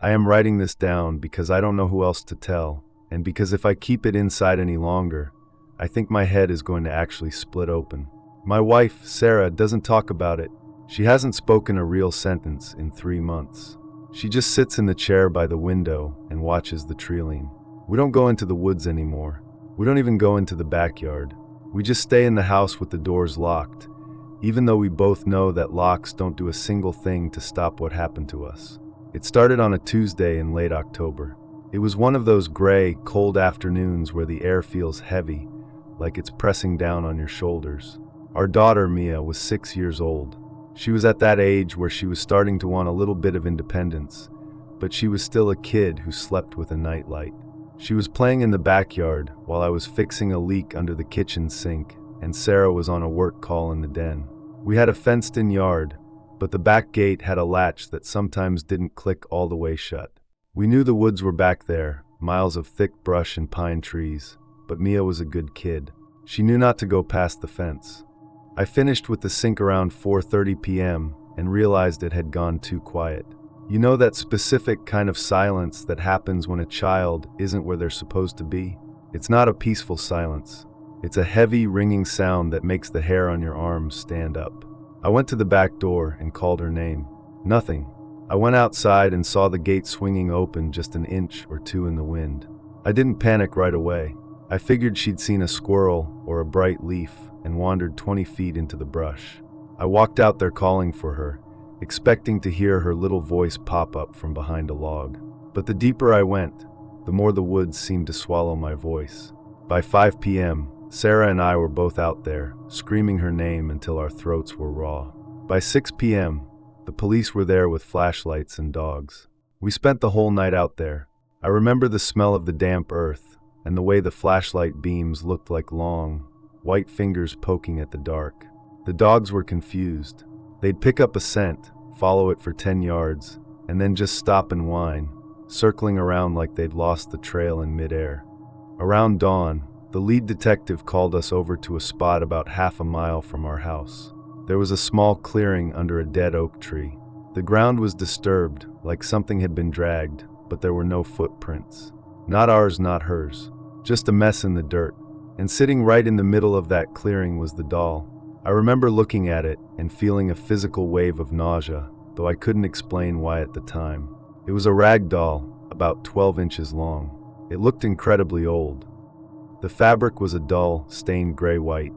I am writing this down because I don't know who else to tell, and because if I keep it inside any longer, I think my head is going to actually split open. My wife, Sarah, doesn't talk about it. She hasn't spoken a real sentence in 3 months. She just sits in the chair by the window and watches the treeling. We don't go into the woods anymore. We don't even go into the backyard. We just stay in the house with the doors locked, even though we both know that locks don't do a single thing to stop what happened to us. It started on a Tuesday in late October. It was one of those gray, cold afternoons where the air feels heavy, like it's pressing down on your shoulders. Our daughter, Mia, was 6 years old. She was at that age where she was starting to want a little bit of independence, but she was still a kid who slept with a nightlight. She was playing in the backyard while I was fixing a leak under the kitchen sink, and Sarah was on a work call in the den. We had a fenced-in yard, but the back gate had a latch that sometimes didn't click all the way shut. We knew the woods were back there, miles of thick brush and pine trees, but Mia was a good kid. She knew not to go past the fence. I finished with the sink around 4:30 p.m. and realized it had gone too quiet. You know that specific kind of silence that happens when a child isn't where they're supposed to be? It's not a peaceful silence. It's a heavy, ringing sound that makes the hair on your arms stand up. I went to the back door and called her name. Nothing. I went outside and saw the gate swinging open just an inch or two in the wind. I didn't panic right away. I figured she'd seen a squirrel or a bright leaf and wandered 20 feet into the brush. I walked out there calling for her, expecting to hear her little voice pop up from behind a log. But the deeper I went, the more the woods seemed to swallow my voice. By 5 p.m., Sarah and I were both out there, screaming her name until our throats were raw. By 6 p.m., the police were there with flashlights and dogs. We spent the whole night out there. I remember the smell of the damp earth and the way the flashlight beams looked like long, white fingers poking at the dark. The dogs were confused. They'd pick up a scent, follow it for 10 yards, and then just stop and whine, circling around like they'd lost the trail in midair. Around dawn, the lead detective called us over to a spot about half a mile from our house. There was a small clearing under a dead oak tree. The ground was disturbed, like something had been dragged, but there were no footprints. Not ours, not hers. Just a mess in the dirt. And sitting right in the middle of that clearing was the doll. I remember looking at it and feeling a physical wave of nausea, though I couldn't explain why at the time. It was a rag doll, about 12 inches long. It looked incredibly old. The fabric was a dull, stained gray-white,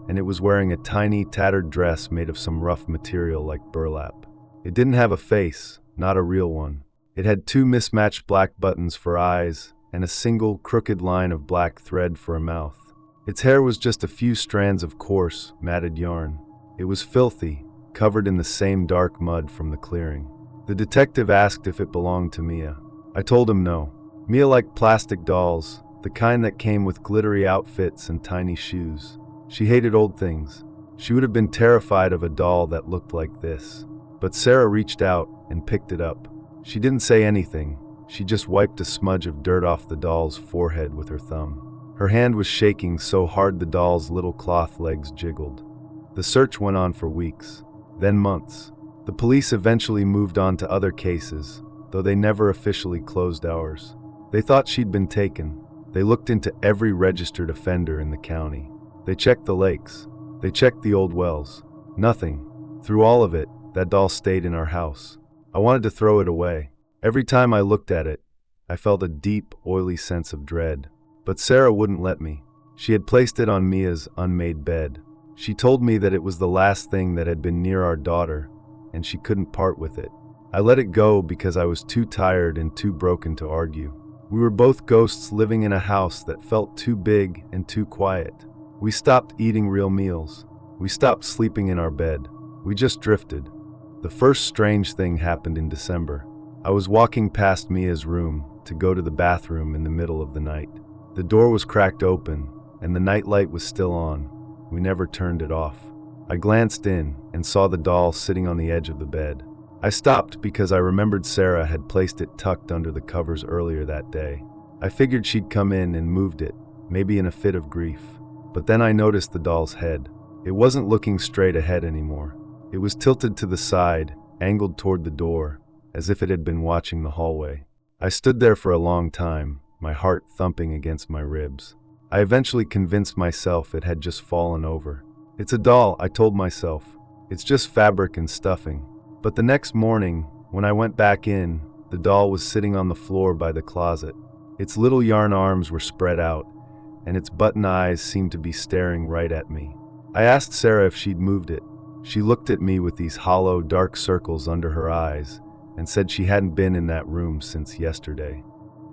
and it was wearing a tiny, tattered dress made of some rough material like burlap. It didn't have a face, not a real one. It had 2 mismatched black buttons for eyes and a single, crooked line of black thread for a mouth. Its hair was just a few strands of coarse, matted yarn. It was filthy, covered in the same dark mud from the clearing. The detective asked if it belonged to Mia. I told him no. Mia liked plastic dolls, the kind that came with glittery outfits and tiny shoes. She hated old things. She would have been terrified of a doll that looked like this. But Sarah reached out and picked it up. She didn't say anything. She just wiped a smudge of dirt off the doll's forehead with her thumb. Her hand was shaking so hard the doll's little cloth legs jiggled. The search went on for weeks, then months. The police eventually moved on to other cases, though they never officially closed ours. They thought she'd been taken. They looked into every registered offender in the county. They checked the lakes. They checked the old wells. Nothing. Through all of it, that doll stayed in our house. I wanted to throw it away. Every time I looked at it, I felt a deep, oily sense of dread. But Sarah wouldn't let me. She had placed it on Mia's unmade bed. She told me that it was the last thing that had been near our daughter, and she couldn't part with it. I let it go because I was too tired and too broken to argue. We were both ghosts living in a house that felt too big and too quiet. We stopped eating real meals. We stopped sleeping in our bed. We just drifted. The first strange thing happened in December. I was walking past Mia's room to go to the bathroom in the middle of the night. The door was cracked open, and the nightlight was still on. We never turned it off. I glanced in and saw the doll sitting on the edge of the bed. I stopped because I remembered Sarah had placed it tucked under the covers earlier that day. I figured she'd come in and moved it, maybe in a fit of grief. But then I noticed the doll's head. It wasn't looking straight ahead anymore. It was tilted to the side, angled toward the door, as if it had been watching the hallway. I stood there for a long time, my heart thumping against my ribs. I eventually convinced myself it had just fallen over. It's a doll, I told myself. It's just fabric and stuffing. But the next morning, when I went back in, the doll was sitting on the floor by the closet. Its little yarn arms were spread out, and its button eyes seemed to be staring right at me. I asked Sarah if she'd moved it. She looked at me with these hollow, dark circles under her eyes and said she hadn't been in that room since yesterday.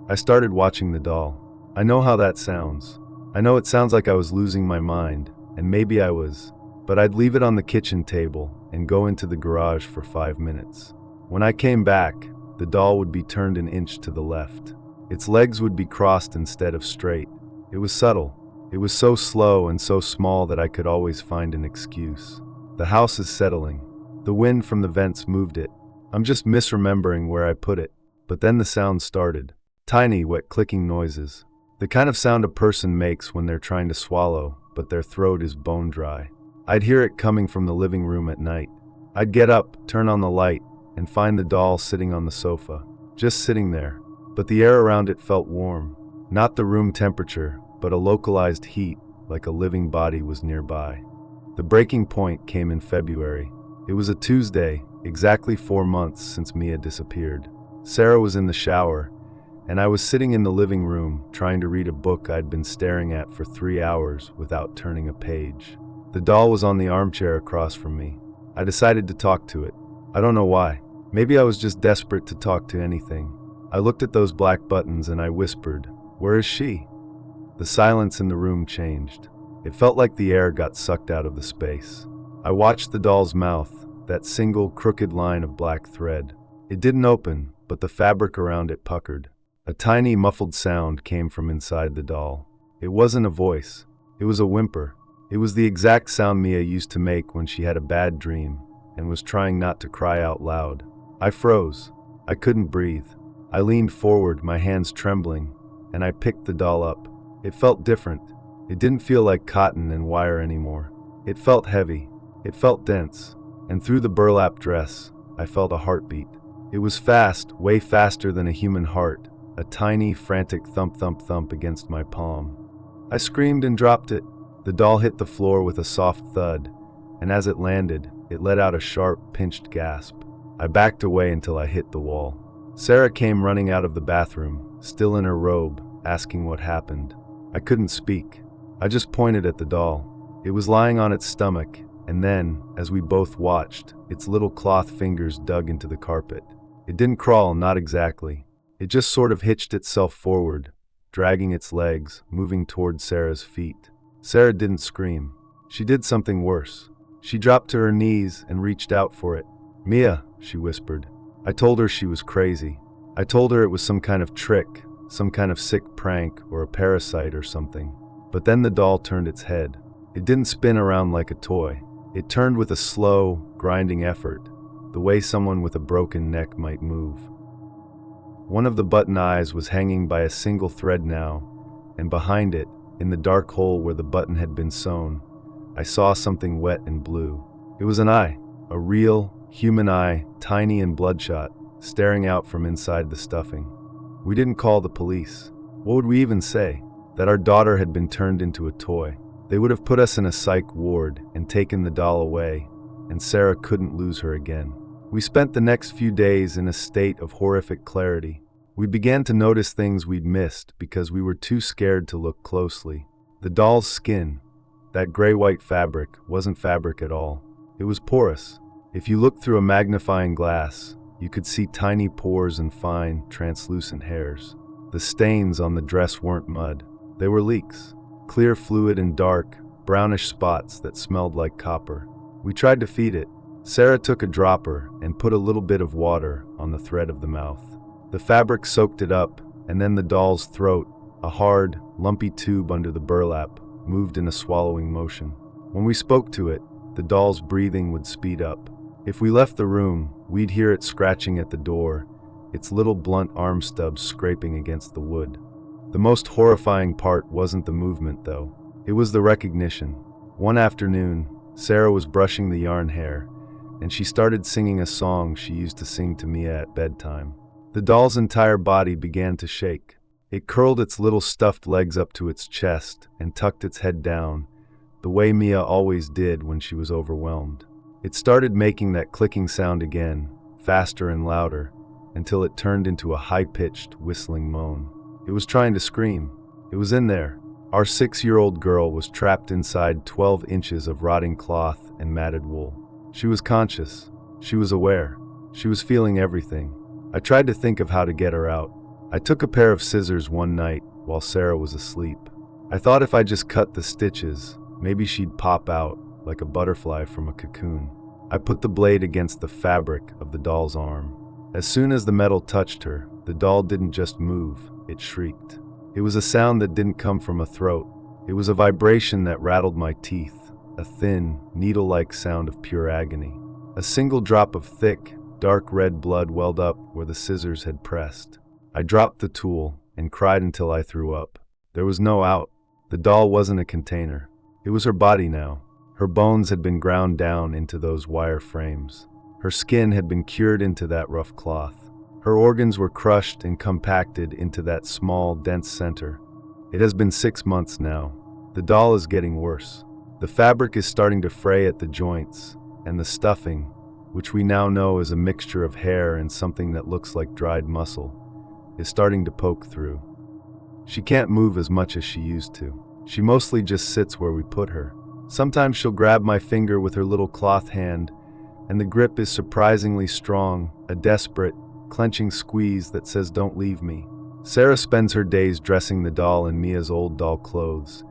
I started watching the doll. I know how that sounds. I know it sounds like I was losing my mind, and maybe I was, but I'd leave it on the kitchen table and go into the garage for 5 minutes. When I came back, the doll would be turned an inch to the left. Its legs would be crossed instead of straight. It was subtle. It was so slow and so small that I could always find an excuse. The house is settling. The wind from the vents moved it. I'm just misremembering where I put it. But then the sound started. Tiny, wet clicking noises. The kind of sound a person makes when they're trying to swallow, but their throat is bone dry. I'd hear it coming from the living room at night. I'd get up, turn on the light, and find the doll sitting on the sofa. Just sitting there. But the air around it felt warm. Not the room temperature, but a localized heat, like a living body was nearby. The breaking point came in February. It was a Tuesday, exactly 4 months since Mia disappeared. Sarah was in the shower, and I was sitting in the living room trying to read a book I'd been staring at for 3 hours without turning a page. The doll was on the armchair across from me. I decided to talk to it. I don't know why. Maybe I was just desperate to talk to anything. I looked at those black buttons and I whispered, "Where is she?" The silence in the room changed. It felt like the air got sucked out of the space. I watched the doll's mouth, that single crooked line of black thread. It didn't open, but the fabric around it puckered. A tiny muffled sound came from inside the doll. It wasn't a voice. It was a whimper. It was the exact sound Mia used to make when she had a bad dream and was trying not to cry out loud. I froze. I couldn't breathe. I leaned forward, my hands trembling, and I picked the doll up. It felt different. It didn't feel like cotton and wire anymore. It felt heavy. It felt dense. And through the burlap dress, I felt a heartbeat. It was fast, way faster than a human heart, a tiny, frantic thump, thump, thump against my palm. I screamed and dropped it. The doll hit the floor with a soft thud, and as it landed, it let out a sharp, pinched gasp. I backed away until I hit the wall. Sarah came running out of the bathroom, still in her robe, asking what happened. I couldn't speak. I just pointed at the doll. It was lying on its stomach, and then, as we both watched, its little cloth fingers dug into the carpet. It didn't crawl, not exactly. It just sort of hitched itself forward, dragging its legs, moving toward Sarah's feet. Sarah didn't scream. She did something worse. She dropped to her knees and reached out for it. "Mia," she whispered. I told her she was crazy. I told her it was some kind of trick, some kind of sick prank or a parasite or something. But then the doll turned its head. It didn't spin around like a toy. It turned with a slow, grinding effort, the way someone with a broken neck might move. One of the button eyes was hanging by a single thread now, and behind it, in the dark hole where the button had been sewn, I saw something wet and blue. It was an eye, a real, human eye, tiny and bloodshot, staring out from inside the stuffing. We didn't call the police. What would we even say? That our daughter had been turned into a toy. They would have put us in a psych ward and taken the doll away, and Sarah couldn't lose her again. We spent the next few days in a state of horrific clarity. We began to notice things we'd missed because we were too scared to look closely. The doll's skin, that gray-white fabric, wasn't fabric at all. It was porous. If you looked through a magnifying glass, you could see tiny pores and fine, translucent hairs. The stains on the dress weren't mud. They were leaks. Clear fluid and dark, brownish spots that smelled like copper. We tried to feed it. Sarah took a dropper and put a little bit of water on the thread of the mouth. The fabric soaked it up, and then the doll's throat, a hard, lumpy tube under the burlap, moved in a swallowing motion. When we spoke to it, the doll's breathing would speed up. If we left the room, we'd hear it scratching at the door, its little blunt arm stubs scraping against the wood. The most horrifying part wasn't the movement, though. It was the recognition. One afternoon, Sarah was brushing the yarn hair, and she started singing a song she used to sing to Mia at bedtime. The doll's entire body began to shake. It curled its little stuffed legs up to its chest and tucked its head down, the way Mia always did when she was overwhelmed. It started making that clicking sound again, faster and louder, until it turned into a high-pitched, whistling moan. It was trying to scream. It was in there. Our 6-year-old girl was trapped inside 12 inches of rotting cloth and matted wool. She was conscious. She was aware. She was feeling everything. I tried to think of how to get her out. I took a pair of scissors one night while Sarah was asleep. I thought if I just cut the stitches, maybe she'd pop out like a butterfly from a cocoon. I put the blade against the fabric of the doll's arm. As soon as the metal touched her, the doll didn't just move, it shrieked. It was a sound that didn't come from a throat. It was a vibration that rattled my teeth, a thin, needle-like sound of pure agony. A single drop of thick, dark red blood welled up where the scissors had pressed. I dropped the tool and cried until I threw up. There was no out. The doll wasn't a container. It was her body now. Her bones had been ground down into those wire frames. Her skin had been cured into that rough cloth. Her organs were crushed and compacted into that small, dense center. It has been 6 months now. The doll is getting worse. The fabric is starting to fray at the joints, and the stuffing, which we now know is a mixture of hair and something that looks like dried muscle, is starting to poke through. She can't move as much as she used to. She mostly just sits where we put her. Sometimes she'll grab my finger with her little cloth hand, and the grip is surprisingly strong, a desperate, clenching squeeze that says, "Don't leave me." Sarah spends her days dressing the doll in Mia's old doll clothes,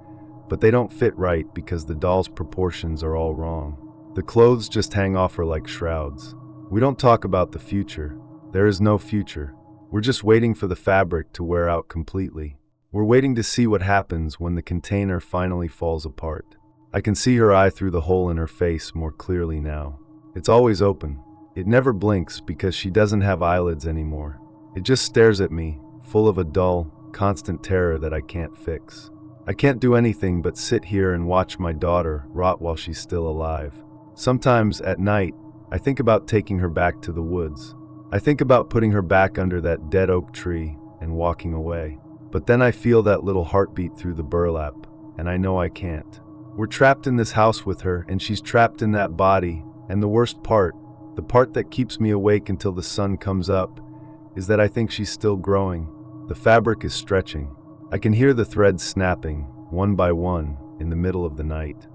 but they don't fit right because the doll's proportions are all wrong. The clothes just hang off her like shrouds. We don't talk about the future. There is no future. We're just waiting for the fabric to wear out completely. We're waiting to see what happens when the container finally falls apart. I can see her eye through the hole in her face more clearly now. It's always open. It never blinks because she doesn't have eyelids anymore. It just stares at me, full of a dull, constant terror that I can't fix. I can't do anything but sit here and watch my daughter rot while she's still alive. Sometimes, at night, I think about taking her back to the woods. I think about putting her back under that dead oak tree and walking away. But then I feel that little heartbeat through the burlap, and I know I can't. We're trapped in this house with her, and she's trapped in that body, and the worst part, the part that keeps me awake until the sun comes up, is that I think she's still growing. The fabric is stretching. I can hear the threads snapping, one by one, in the middle of the night.